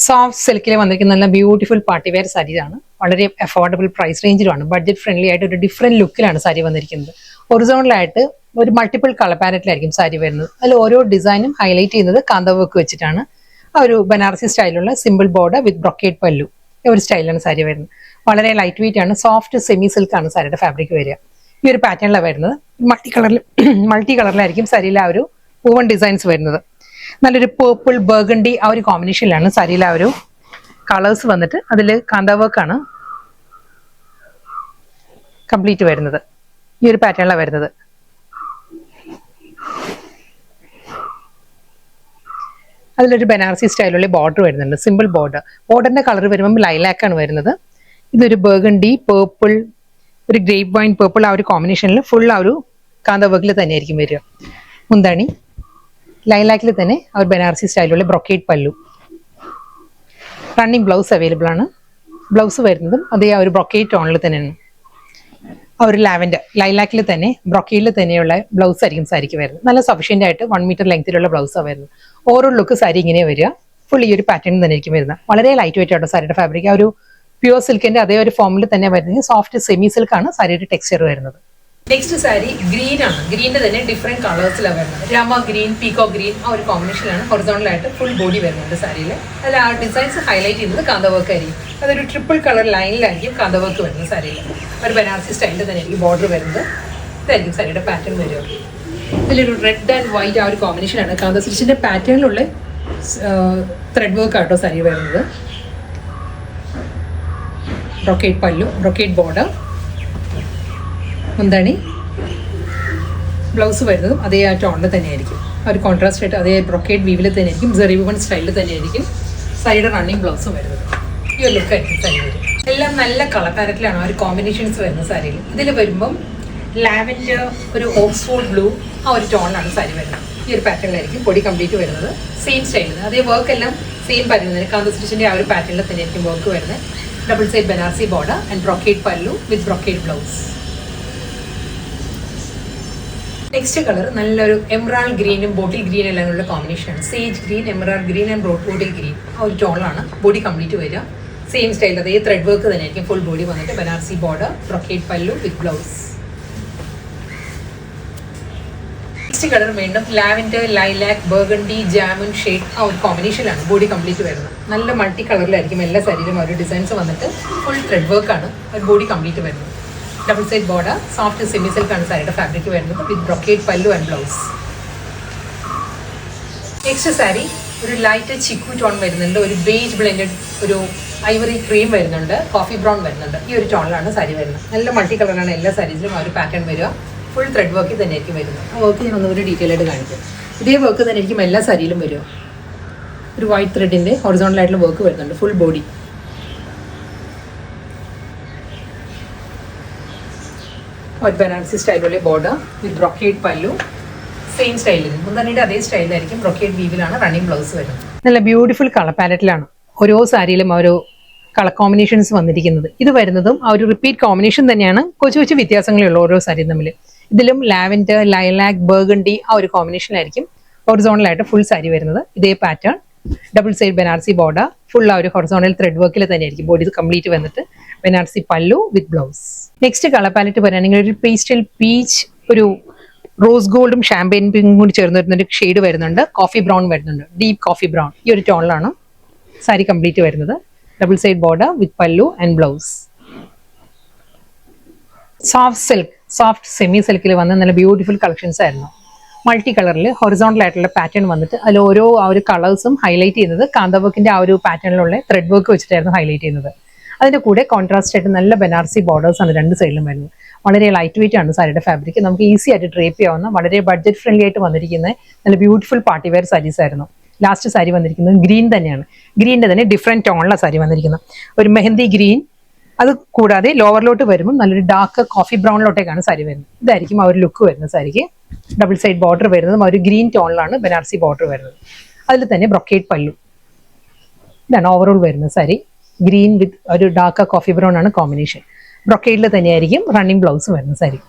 Soft സിൽക്കിൽ വന്നിരിക്കുന്ന നല്ല ബ്യൂട്ടിഫുൾ പാർട്ടി വെയർ സാരീസാണ്. വളരെ അഫോർഡബിൾ പ്രൈസ് റേഞ്ചിലുമാണ്. ബഡ്ജറ്റ് ഫ്രണ്ട്ലി ആയിട്ട് ഒരു ഡിഫറെന്റ് ലുക്കിലാണ് സാരി വന്നിരിക്കുന്നത്. ഒറിജിനലായിട്ട് ഒരു മൾട്ടിപ്പിൾ കളർ പാലറ്റിലായിരിക്കും സാരി വരുന്നത്. അതിൽ ഓരോ ഡിസൈനും ഹൈലൈറ്റ് ചെയ്യുന്നത് കാന്ത വർക്ക് വെച്ചിട്ടാണ്. ആ ഒരു ബനാറസി സ്റ്റൈലുള്ള simple border with brocade pallu ഒരു സ്റ്റൈലാണ് സാരി വരുന്നത്. വളരെ ലൈറ്റ് വെയിറ്റ് ആണ്. സോഫ്റ്റ് സെമി സിൽക്കാണ് സാരിയുടെ ഫാബ്രിക് വരിക. ഈ ഒരു പാറ്റേണിലാണ് വരുന്നത്. മൾട്ടി കളറിലായിരിക്കും സാരിയിൽ ആ ഒരു പൂവൺ ഡിസൈൻസ് വരുന്നത്. നല്ലൊരു പേർപ്പിൾ ബർഗണ്ടി ആ ഒരു കോമ്പിനേഷനിലാണ് സാരിയിൽ ആ ഒരു കളേഴ്സ് വന്നിട്ട് അതിൽ കാന്ത വർക്കാണ് കംപ്ലീറ്റ് വരുന്നത്. ഈ ഒരു പാറ്റേണിലാണ് വരുന്നത്. അതിലൊരു ബനാറസി സ്റ്റൈലുള്ള ബോർഡർ വരുന്നുണ്ട്, സിമ്പിൾ ബോർഡർ. ബോർഡറിന്റെ കളർ വരുമ്പോൾ ലൈലാക്ക് ആണ് വരുന്നത്. ഇതൊരു ബർഗണ്ടി പേർപ്പിൾ, ഒരു ഗ്രേപ്പ് വൈൻ പേർപ്പിൾ ആ ഒരു കോമ്പിനേഷനിൽ ഫുൾ ആ ഒരു കാന്ത വർക്കിൽ തന്നെയായിരിക്കും വരിക. മുന്താണി ലൈലാക്കിൽ തന്നെ ആ ഒരു ബനാറസി സ്റ്റൈലുള്ള ബ്രൊക്കേഡ് പല്ലു. റണ്ണിങ് ബ്ലൗസ് അവൈലബിൾ ആണ്. ബ്ലൗസ് വരുന്നതും അതേ ആ ഒരു ബ്രൊക്കേഡ് ടോണിൽ തന്നെയാണ്. ആ ഒരു ലാവൻഡർ ലൈലാക്കിൽ തന്നെ ബ്രൊക്കേഡിൽ തന്നെയുള്ള ബ്ലൗസ് ആയിരിക്കും സാരിക്ക് വരുന്നത്. നല്ല സഫീഷ്യൻ്റ് ആയിട്ട് 1 മീറ്റർ ലെങ്ത്തിലുള്ള ബ്ലൗസാണ് വരുന്നത്. ഓരോ ലുക്ക് സാരി ഇങ്ങനെ വരിക. ഫുൾ ഈ ഒരു പാറ്റേൺ തന്നെ ആയിരിക്കും വരുന്നത്. വളരെ ലൈറ്റ് വെയിറ്റ് ആട്ടോ സാരിയുടെ ഫാബ്രിക്. ആ ഒരു പ്യുവർ സിൽക്കിന്റെ അതേ ഒരു ഫോമിൽ തന്നെ വരുന്നത്. സോഫ്റ്റ് സെമി സിൽക്കാണ് സാരിയുടെ ടെക്സ്ചർ വരുന്നത്. നെക്സ്റ്റ് സാരി ഗ്രീൻ ആണ്. ഗ്രീനിന്റെ തന്നെ ഡിഫറെന്റ് കളേഴ്സിലാണ് വരുന്നത്. രാമ ഗ്രീൻ, പീക്കോ ഗ്രീൻ ആ ഒരു കോമ്പിനേഷനിലാണ് ഹൊറിസോണ്ടലായിട്ട് ഫുൾ ബോഡി വരുന്നുണ്ട് സാരിയിൽ. അതിൽ ആ ഡിസൈൻസ് ഹൈലൈറ്റ് ചെയ്യുന്നത് കാന്ത വർക്ക് ആയിരിക്കും. അതൊരു ട്രിപ്പിൾ കളർ ലൈനിലായിരിക്കും കാന്ത വർക്ക് വരുന്നത് സാരിയിൽ. ഒരു ബനാറസി സ്റ്റൈലിൽ തന്നെ ആയിരിക്കും ബോർഡർ വരുന്നത്. ഇതായിരിക്കും സാരിയുടെ പാറ്റേൺ വരിക. ഇതിലൊരു റെഡ് ആൻഡ് വൈറ്റ് ആ ഒരു കോമ്പിനേഷനാണ് കാന്ത സ്റ്റിച്ചിന്റെ പാറ്റേണിലുള്ള ത്രെഡ് വർക്ക് ആട്ടോ സാരി വരുന്നത്. ബ്രൊക്കേഡ് പല്ലു, ബ്രൊക്കേഡ് ബോർഡർ. മുന്താണി ബ്ലൗസ് വരുന്നതും അതേ ആ ടോണിൽ തന്നെയായിരിക്കും. ഒരു കോൺട്രാസ്റ്റ് ആയിട്ട് അതേ ബ്രൊക്കേഡ് വീവിൽ തന്നെയായിരിക്കും. സെറി വുവൺ സ്റ്റൈലിൽ തന്നെയായിരിക്കും സാരിയുടെ റണ്ണിങ് ബ്ലൗസും വരുന്നത്. ഈ ഒരു ലുക്കായിരിക്കും സാരി വരും. എല്ലാം നല്ല കളർ പാലറ്റിലാണ് ആ ഒരു കോമ്പിനേഷൻസ് വരുന്നത് സാരിയിൽ. ഇതിൽ വരുമ്പം ലാവൻഡർ, ഒരു ഓക്സ്ഫോർഡ് ബ്ലൂ ആ ഒരു ടോണിലാണ് സാരി വരുന്നത്. ഈ ഒരു പാറ്റേണിലായിരിക്കും ബോഡി കംപ്ലീറ്റ് വരുന്നത്. സെയിം സ്റ്റൈലിൽ അതേ വർക്ക് എല്ലാം സെയിം വരുന്നത്. കാന്ത സ്റ്റിച്ചിന്റെ ആ ഒരു പാറ്റേണിൽ തന്നെയായിരിക്കും വർക്ക് വരുന്നത്. Double side Banarasi border and brocade പല്ലു വിത്ത് ബ്രൊക്കേഡ് ബ്ലൗസ്. നെക്സ്റ്റ് കളർ നല്ലൊരു എമറാൾഡ് ഗ്രീനും ബോട്ടിൽ ഗ്രീൻ എല്ലാം ഉള്ള കോമ്പിനേഷനാണ്. Sage green, emerald green and bottle green ആ ഒരു ടോണിലാണ് ബോഡി കംപ്ലീറ്റ് വരിക. സെയിം സ്റ്റൈൽ അതേ ത്രെഡ് വർക്ക് തന്നെയായിരിക്കും ഫുൾ ബോഡി വന്നിട്ട്. ബനാറസി ബോർഡർ, ബ്രൊക്കേഡ് പല്ലു വിത്ത് ബ്ലൗസ്. നെക്സ്റ്റ് കളർ വീണ്ടും lavender, lilac, burgundy, jamun shade ആ ഒരു കോമ്പിനേഷനിലാണ് ബോഡി കംപ്ലീറ്റ് വരുന്നത്. നല്ല മൾട്ടി കളറിലായിരിക്കും എല്ലാ സാരിയിലും ആ ഒരു ഡിസൈൻസ് വന്നിട്ട് ഫുൾ ത്രെഡ് വർക്കാണ് ഒരു ബോഡി കംപ്ലീറ്റ് വരുന്നത്. Double side border, soft semi സിൽക്കാണ് സാരിയുടെ ഫാബ്രിക് വരുന്നത് with brocade pallu and blouse. Next sari ഒരു ലൈറ്റ് ചിക്കു ടോൺ വരുന്നുണ്ട്. ഒരു ബേജ് ബ്ലെൻഡഡ് ഒരു ഐവറി ക്രീം വരുന്നുണ്ട്. കോഫി ബ്രൗൺ വരുന്നുണ്ട്. ഈ ഒരു ടോണിലാണ് സാരി വരുന്നത്. നല്ല മൾട്ടി കളറാണ് എല്ലാ സാരീസിലും ആ ഒരു പാറ്റേൺ വരിക. ഫുൾ ത്രെഡ് വർക്കിൽ തന്നെ ആയിരിക്കും വരുന്നത്. ആ വർക്ക് ഞാൻ ഒന്നുകൂടി ഡീറ്റെയിൽ ആയിട്ട് കാണിക്കാം. ഇതേ വർക്ക് തന്നെ ആയിരിക്കും എല്ലാ സാരിയിലും വരിക. ഒരു വൈറ്റ് ത്രെഡിന്റെ ഹൊറിസോണ്ടലായിട്ടുള്ള വർക്ക് വരുന്നുണ്ട് ഫുൾ ബോഡി. ഒരു ബനാറസി സ്റ്റൈലുള്ള ബോർഡർ വിത്ത് ബ്രൊക്കേഡ് പല്ലു. സെയിം സ്റ്റൈലിൽ മുന്താണിയുടെ അതേ സ്റ്റൈലിലായിരിക്കും ബ്രൊക്കേഡ് വീവിലാണ് റണ്ണിങ് ബ്ലൗസ് വരുന്നത്. നല്ല ബ്യൂട്ടിഫുൾ കളർ പാലറ്റിലാണ് ഓരോ സാരിയിലും ആ ഒരു കളർ കോമ്പിനേഷൻസ് വന്നിരിക്കുന്നത്. ഇത് വരുന്നതും ആ ഒരു റിപ്പീറ്റ് കോമ്പിനേഷൻ തന്നെയാണ്. കൊച്ചു കൊച്ചു വ്യത്യാസങ്ങളേ ഉള്ളൂ ഓരോ സാരിയും തമ്മിൽ. ഇതിലും ലാവൻഡർ, ലൈലാക്ക്, ബർഗണ്ടി ആ ഒരു കോമ്പിനേഷനിലായിരിക്കും ഹൊറിസോണ്ടലായിട്ട് ഫുൾ സാരി വരുന്നത്. ഇതേ pattern double side Banarasi border full ആ ഒരു ഹൊറിസോണ്ടൽ ത്രെഡ് വർക്കിൽ തന്നെയായിരിക്കും ബോഡി കംപ്ലീറ്റ് വന്നിട്ട്. Banarasi pallu with blouse. Next colour palette പറയുകയാണെങ്കിൽ ഒരു പേസ്റ്റൽ പീച്ച്, ഒരു റോസ് ഗോൾഡും ഷാമ്പയിൻ പിങ്കും കൂടി ചേർന്ന് വരുന്നൊരു ഷെയ്ഡ് വരുന്നുണ്ട്. കോഫി ബ്രൗൺ വരുന്നുണ്ട്, ഡീപ്പ് കോഫി ബ്രൗൺ. ഈ ഒരു ടോണിലാണ് സാരി കംപ്ലീറ്റ് വരുന്നത്. Double side border with pallu and blouse. Soft silk, soft semi സിൽക്കിൽ വന്ന നല്ല ബ്യൂട്ടിഫുൾ കളക്ഷൻസ് ആയിരുന്നു. മൾട്ടി കളറിൽ ഹൊറിസോണ്ടൽ ആയിട്ടുള്ള പാറ്റേൺ വന്നിട്ട് അതിൽ ഓരോ ആ ഒരു കളേഴ്സും ഹൈലൈറ്റ് ചെയ്യുന്നത് കാന്ത വർക്കിന്റെ ആ ഒരു പാറ്റേണിലുള്ള ത്രെഡ് വർക്ക് വെച്ചിട്ടായിരുന്നു ഹൈലൈറ്റ് ചെയ്യുന്നത്. അതിന്റെ കൂടെ കോൺട്രാസ്റ്റ് ആയിട്ട് നല്ല ബനാറസി ബോർഡേഴ്സ് ആണ് രണ്ട് സൈഡിലും വരുന്നത്. വളരെ ലൈറ്റ് വെയിറ്റ് ആണ് സാരിയുടെ ഫാബ്രിക്. നമുക്ക് ഈസി ആയിട്ട് ഡ്രേപ്പ് ചെയ്യാവുന്ന വളരെ ബഡ്ജറ്റ് ഫ്രണ്ട്ലി ആയിട്ട് വന്നിരിക്കുന്ന നല്ല ബ്യൂട്ടിഫുൾ പാർട്ടി വെയർ സാരീസ് ആയിരുന്നു. ലാസ്റ്റ് സാരി വന്നിരിക്കുന്നത് ഗ്രീൻ തന്നെയാണ്. ഗ്രീനിന്റെ തന്നെ ഡിഫറെന്റ് ടോണിലാണ് സാരി വന്നിരിക്കുന്നത്. ഒരു മെഹന്തി ഗ്രീൻ, അത് കൂടാതെ ലോവറിലോട്ട് വരുമ്പോൾ നല്ലൊരു ഡാർക്ക് കോഫി ബ്രൗണിലോട്ടേക്കാണ് സാരി വരുന്നത്. ഇതായിരിക്കും ആ ഒരു ലുക്ക് വരുന്നത് സാരിക്ക്. ഡബിൾ സൈഡ് ബോർഡർ വരുന്നതും ആ ഒരു ഗ്രീൻ ടോണിലാണ് ബനാറസി ബോർഡർ വരുന്നത്. അതിൽ തന്നെ ബ്രൊക്കേഡ് പല്ലു. ഇതാണ് ഓവറോൾ വരുന്നത് സാരി. ഗ്രീൻ വിത്ത് ഒരു ഡാർക്ക് കോഫി ബ്രൗൺ ആണ് കോമ്പിനേഷൻ. ബ്രൊക്കേഡിൽ തന്നെയായിരിക്കും റണ്ണിങ് ബ്ലൗസ് വരുന്നത് സാരി.